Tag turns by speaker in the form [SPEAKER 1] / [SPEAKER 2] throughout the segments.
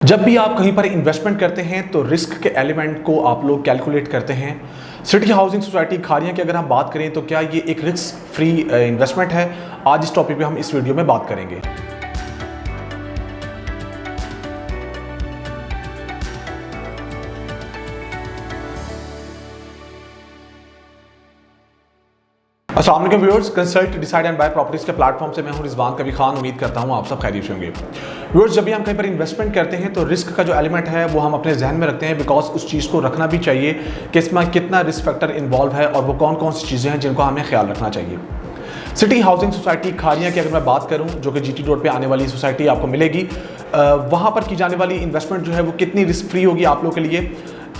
[SPEAKER 1] जब भी आप कहीं पर इन्वेस्टमेंट करते हैं तो रिस्क के एलिमेंट को आप लोग कैलकुलेट करते हैं। सिटी हाउसिंग सोसाइटी खारियां की अगर हम बात करें तो क्या ये एक रिस्क फ्री इन्वेस्टमेंट है? आज इस टॉपिक पे हम इस वीडियो में बात करेंगे। अस्सलाम वालेकुम viewers, Consult Decide and Buy Properties के प्लेटफॉर्म से मैं हूं रिजवान कबीर खान। उम्मीद करता हूं आप सब खैरियत से होंगे। व्यूअर्स, जब भी हम कहीं पर इन्वेस्टमेंट करते हैं तो रिस्क का जो एलिमेंट है वो हम अपने जहन में रखते हैं, बिकॉज उस चीज़ को रखना भी चाहिए कि इसमें कितना रिस्क फैक्टर इन्वॉल्व है और वो कौन कौन सी चीज़ें हैं जिनको हमें ख्याल रखना चाहिए। सिटी हाउसिंग सोसाइटी खारियां की अगर मैं बात करूं, जो कि जीटी रोड पे आने वाली सोसाइटी आपको मिलेगी, वहाँ पर की जाने वाली इन्वेस्टमेंट जो है वो कितनी रिस्क फ्री होगी आप लोगों के लिए,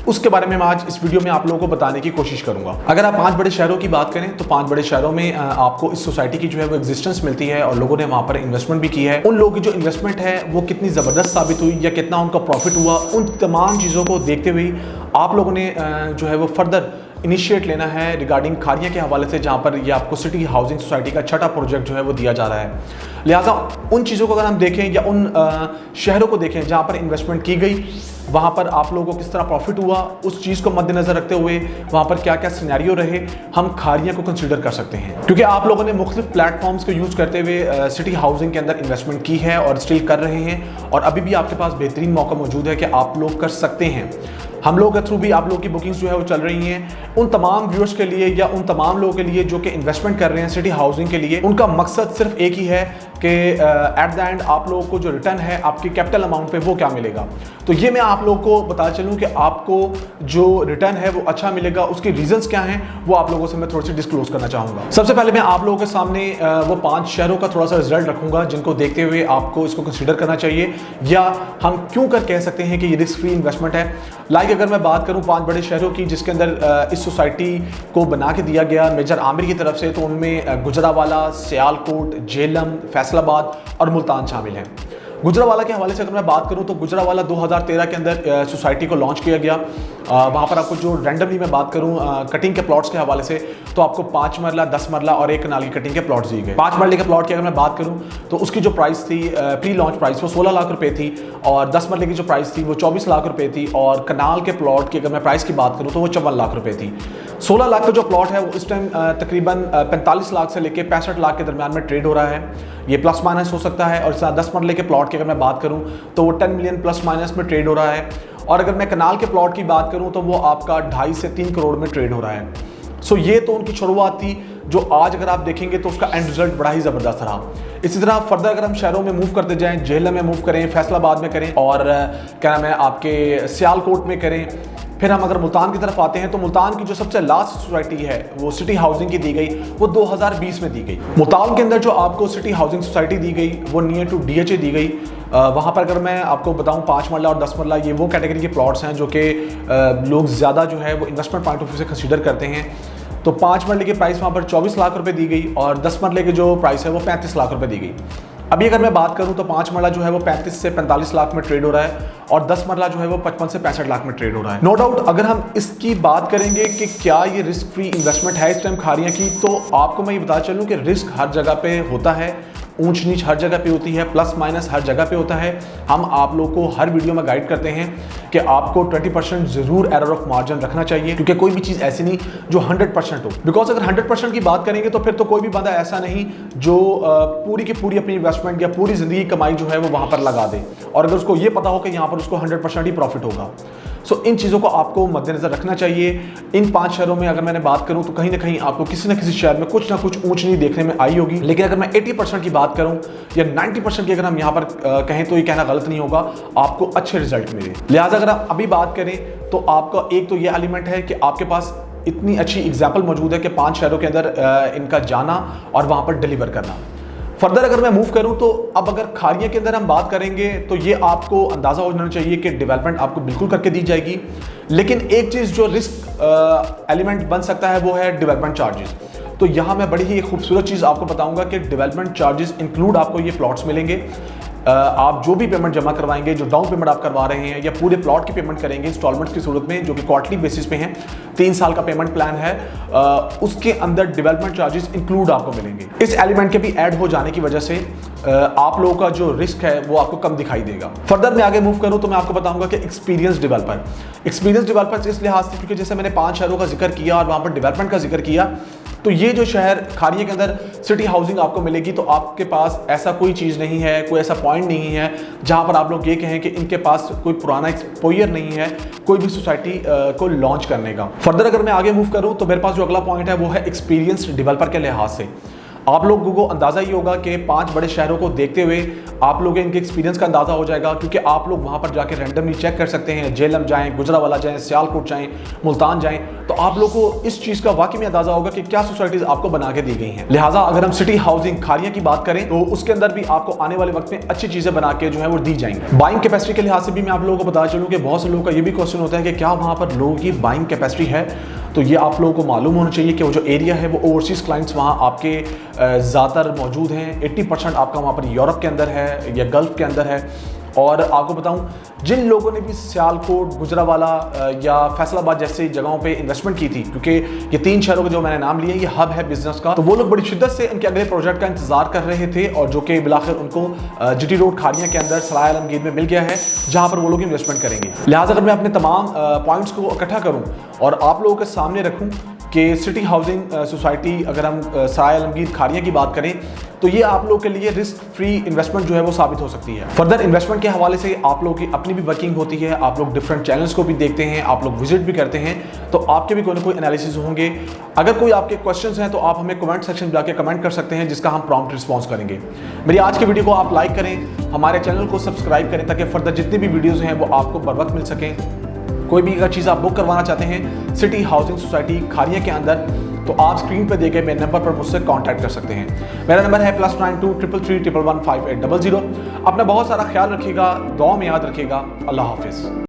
[SPEAKER 1] उसके बारे में मैं आज इस वीडियो में आप लोगों को बताने की कोशिश करूंगा। अगर आप 5 बड़े शहरों की बात करें तो 5 बड़े शहरों में आपको इस सोसाइटी की जो है वो एग्जिस्टेंस मिलती है और लोगों ने वहाँ पर इन्वेस्टमेंट भी की है। उन लोगों की जो इन्वेस्टमेंट है वो कितनी ज़बरदस्त साबित हुई या कितना उनका प्रॉफिट हुआ, उन तमाम चीज़ों को देखते हुए आप लोगों ने जो है वो फर्दर इनिशिएट लेना है रिगार्डिंग खारियां के हवाले से, जहाँ पर ये आपको सिटी हाउसिंग सोसाइटी का छठा प्रोजेक्ट जो है वो दिया जा रहा है। लिहाजा उन चीज़ों को अगर हम देखें या उन शहरों को देखें जहाँ पर इन्वेस्टमेंट की गई, वहाँ पर आप लोगों को किस तरह प्रॉफिट हुआ, उस चीज़ को मद्देनज़र रखते हुए वहाँ पर क्या क्या सिनेरियो रहे, हम खारियां को कंसीडर कर सकते हैं। क्योंकि आप लोगों ने मुख्तलिफ प्लेटफॉर्म्स को यूज़ करते हुए सिटी हाउसिंग के अंदर इन्वेस्टमेंट की है और स्टिल कर रहे हैं, और अभी भी आपके पास बेहतरीन मौका मौजूद है कि आप लोग कर सकते हैं। हम लोग के थ्रू भी आप लोगों की बुकिंग्स जो है वो चल रही हैं। उन तमाम व्यूअर्स के लिए या उन तमाम लोगों के लिए जो कि इन्वेस्टमेंट कर रहे हैं सिटी हाउसिंग के लिए, उनका मकसद सिर्फ एक ही है कि एट द एंड आप लोगों को जो रिटर्न है आपकी कैपिटल अमाउंट पे वो क्या मिलेगा। तो ये मैं आप लोगों को बता चलूँ कि आपको जो रिटर्न है वो अच्छा मिलेगा, उसकी रीजंस क्या हैं वो आप लोगों से मैं थोड़ी सी डिस्क्लोज करना चाहूँगा। सबसे पहले मैं आप लोगों के सामने वो 5 शहरों का थोड़ा सा रिजल्ट रखूँगा जिनको देखते हुए आपको इसको कंसिडर करना चाहिए, या हम क्यों कर कह सकते हैं कि ये रिस्क फ्री इन्वेस्टमेंट है। लाइक अगर मैं बात करूँ 5 बड़े शहरों की जिसके अंदर इस सोसाइटी को बना के दिया गया मेजर आमिर की तरफ से, तो उनमें गुजरावाला, सियालकोट, झेलम, फैसलाबाद और मुल्तान शामिल हैं। गुजरावाला के हवाले से अगर मैं बात करूं तो गुजरावाला 2013 के अंदर सोसाइटी को लॉन्च किया गया। वहाँ पर आपको जो रैंडमली मैं बात करूं कटिंग के प्लॉट्स के हवाले से, तो आपको 5 मरला, 10 मरला और 1 कनाल की कटिंग के प्लॉट्स दिए गए। 5 मरले के प्लॉट की अगर मैं बात करूं तो उसकी जो प्राइस थी प्री लॉन्च प्राइस वो 16 लाख रुपए थी, और 10 मरले की जो प्राइस थी वो 24 लाख रुपए थी, और कनाल के प्लॉट की अगर मैं प्राइस की बात करूँ तो वो 54 लाख रुपए थी। 16 लाख का जो प्लॉट है वो इस टाइम तकरीबन 45 लाख से लेकर 65 लाख के दरमियान में ट्रेड हो रहा है। ये प्लस माइनस हो सकता है। और 10 मरले के प्लॉट की अगर मैं बात करूं तो वो 10 मिलियन प्लस माइनस में ट्रेड हो रहा है, और अगर मैं कनाल के प्लॉट की बात करूं तो वो आपका 2.5 से 3 करोड़ में ट्रेड हो रहा है। सो ये तो उनकी शुरुआत थी, जो आज अगर आप देखेंगे तो उसका एंड रिजल्ट बड़ा ही ज़बरदस्त रहा। इसी तरह फर्दर अगर हम शहरों में मूव करते जाएं, झेलम में मूव करें, फैसलाबाद में करें, और क्या नाम है आपके सियालकोट में करें, फिर हम अगर मुल्तान की तरफ आते हैं तो मुल्तान की जो सबसे लास्ट सोसाइटी है वो सिटी हाउसिंग की दी गई, वो 2020 में दी गई। मुल्तान के अंदर जो आपको सिटी हाउसिंग सोसाइटी दी गई वो नियर टू DHA दी गई। वहाँ पर अगर मैं आपको बताऊँ 5 मरला और 10 मरला ये वो कैटेगरी के प्लॉट्स हैं जो कि लोग ज़्यादा जो है वो इन्वेस्टमेंट पॉइंट ऑफ व्यू से कंसीडर करते हैं। तो 5 मरले की प्राइस वहाँ पर 24 लाख रुपए दी गई, और 10 मरले की जो प्राइस है वो 35 लाख रुपए दी गई। अभी अगर मैं बात करूं तो 5 मरला जो है वो 35 से 45 लाख में ट्रेड हो रहा है, और 10 मरला जो है वो 55 से 65 लाख में ट्रेड हो रहा है। नो डाउट अगर हम इसकी बात करेंगे कि क्या ये रिस्क फ्री इन्वेस्टमेंट है इस टाइम खारियां की, तो आपको मैं ये बता चलूं कि रिस्क हर जगह पे होता है, ऊंच नीच हर जगह पे होती है, प्लस माइनस हर जगह पे होता है। हम आप लोग को हर वीडियो में गाइड करते हैं कि आपको 20% जरूर एरर ऑफ मार्जिन रखना चाहिए, क्योंकि कोई भी चीज़ ऐसी नहीं जो 100% हो। बिकॉज अगर 100% की बात करेंगे तो फिर तो कोई भी बंदा ऐसा नहीं जो पूरी की पूरी अपनी इन्वेस्टमेंट या पूरी ज़िंदगी कमाई जो है वो वहाँ पर लगा दे, और अगर उसको ये पता हो कि यहाँ पर उसको 100% ही प्रॉफिट होगा। सो इन चीज़ों को आपको मद्देनजर रखना चाहिए। इन 5 शहरों में अगर मैंने बात करूं तो कहीं ना कहीं आपको किसी न किसी शहर में कुछ ना कुछ ऊंच नीच देखने में आई होगी, लेकिन अगर मैं 80% की बात करूं या 90% की अगर हम यहाँ पर कहें तो ये कहना गलत नहीं होगा, आपको अच्छे रिजल्ट मिले। लिहाजा अगर आप अभी बात करें तो आपका एक तो ये एलिमेंट है कि आपके पास इतनी अच्छी एग्जाम्पल मौजूद है कि 5 शहरों के अंदर इनका जाना और वहाँ पर डिलीवर करना। फर्दर अगर मैं मूव करूं तो अब अगर खारियां के अंदर हम बात करेंगे तो ये आपको अंदाज़ा हो जाना चाहिए कि डेवलपमेंट आपको बिल्कुल करके दी जाएगी, लेकिन एक चीज़ जो रिस्क एलिमेंट बन सकता है वो है डेवलपमेंट चार्जेस। तो यहाँ मैं बड़ी ही एक खूबसूरत चीज़ आपको बताऊंगा कि डेवलपमेंट चार्जेस इंक्लूड आपको ये प्लॉट्स मिलेंगे। आप जो भी पेमेंट जमा करवाएंगे, जो डाउन पेमेंट आप करवा रहे हैं या पूरे प्लॉट की पेमेंट करेंगे इंस्टॉलमेंट्स की सूरत में, जो कि क्वार्टरली बेसिस पे हैं, 3 साल का पेमेंट प्लान है, उसके अंदर डेवलपमेंट चार्जेस इंक्लूड आपको मिलेंगे। इस एलिमेंट के भी ऐड हो जाने की वजह से आप लोगों का जो रिस्क है वो आपको कम दिखाई देगा। फर्दर मैं आगे मूव करूं तो मैं आपको बताऊंगा कि एक्सपीरियंस डेवलपर्स इस लिहाज से, क्योंकि जैसे मैंने 5 शहरों का जिक्र किया और वहां पर डेवलपमेंट का जिक्र किया, तो ये जो शहर खारिया के अंदर सिटी हाउसिंग आपको मिलेगी, तो आपके पास ऐसा कोई चीज़ नहीं है, कोई ऐसा पॉइंट नहीं है जहां पर आप लोग ये कहें कि इनके पास कोई पुराना एक्सपोजर नहीं है कोई भी सोसाइटी को लॉन्च करने का। फर्दर अगर मैं आगे मूव करूं तो मेरे पास जो अगला पॉइंट है वो है एक्सपीरियंस्ड डेवलपर के लिहाज से। आप लोगों को अंदाज़ा ही होगा कि 5 बड़े शहरों को देखते हुए आप लोगों के इनके एक्सपीरियंस का अंदाज़ा हो जाएगा, क्योंकि आप लोग वहाँ पर जाके रैंडमली चेक कर सकते हैं। जेलम जाएं, गुजरावाला जाएं, सियालकोट जाएं, मुल्तान जाएं, तो आप लोग को इस चीज़ का वाकई में अंदाज़ा होगा कि क्या सोसाइटीज़ आपको बना के दी गई हैं। लिहाजा अगर हम सिटी हाउसिंग खारिया की बात करें तो उसके अंदर भी आपको आने वाले वक्त में अच्छी चीज़ें बना के जो है वो दी जाएंगी। बाइंग कैपेसिटी के लिहाज से भी मैं आप लोगों को बता चलूँ कि बहुत से लोगों का ये भी क्वेश्चन होता है कि क्या वहाँ पर लोगों की बाइंग कैपेसिटी है। तो ये आप लोगों को मालूम होना चाहिए कि वो जो एरिया है वो ओवरसीज़ क्लाइंट्स वहाँ आपके ज़्यादातर मौजूद हैं। 80% आपका वहाँ पर यूरोप के अंदर है या गल्फ़ के अंदर है। और आपको बताऊं, जिन लोगों ने भी सियालकोट, गुजरावाला या फैसलाबाद जैसी जगहों पे इन्वेस्टमेंट की थी, क्योंकि ये 3 शहरों के जो मैंने नाम लिए ये हब है बिजनेस का, तो वो लोग बड़ी शिद्दत से उनके अगले प्रोजेक्ट का इंतजार कर रहे थे, और जो कि बिलाखिर उनको जीटी रोड खारिया के अंदर सराय आलमगीर में मिल गया है, जहां पर वो लोग इन्वेस्टमेंट करेंगे। लिहाजा अगर मैं अपने तमाम पॉइंट्स को इकट्ठा करूँ और आप लोगों के सामने रखूँ कि सिटी हाउसिंग सोसाइटी, अगर हम सराय आलमगीर खारिया की बात करें, तो ये आप लोगों के लिए रिस्क फ्री इन्वेस्टमेंट जो है वो साबित हो सकती है। फर्दर इन्वेस्टमेंट के हवाले से आप लोगों की अपनी भी वर्किंग होती है, आप लोग डिफरेंट चैनल्स को भी देखते हैं, आप लोग विजिट भी करते हैं, तो आपके भी कोई ना कोई एनालिसिस होंगे। अगर कोई आपके क्वेश्चंस हैं तो आप हमें कमेंट सेक्शन में जाके कमेंट कर सकते हैं, जिसका हम प्रॉम्प्ट रिस्पॉन्स करेंगे। मेरी आज की वीडियो को आप लाइक करें, हमारे चैनल को सब्सक्राइब करें, ताकि फर्दर जितनी भी वीडियोज़ हैं वो आपको बर वक्त मिल सकें। कोई भी अगर चीज़ आप बुक करवाना चाहते हैं सिटी हाउसिंग सोसाइटी खारिया के अंदर, तो आप स्क्रीन पर देखे मेरे नंबर पर मुझसे कांटेक्ट कर सकते हैं। मेरा नंबर है +92 333 111 5800। अपना बहुत सारा ख्याल रखिएगा, दुआ में याद रखिएगा। अल्लाह हाफिज़।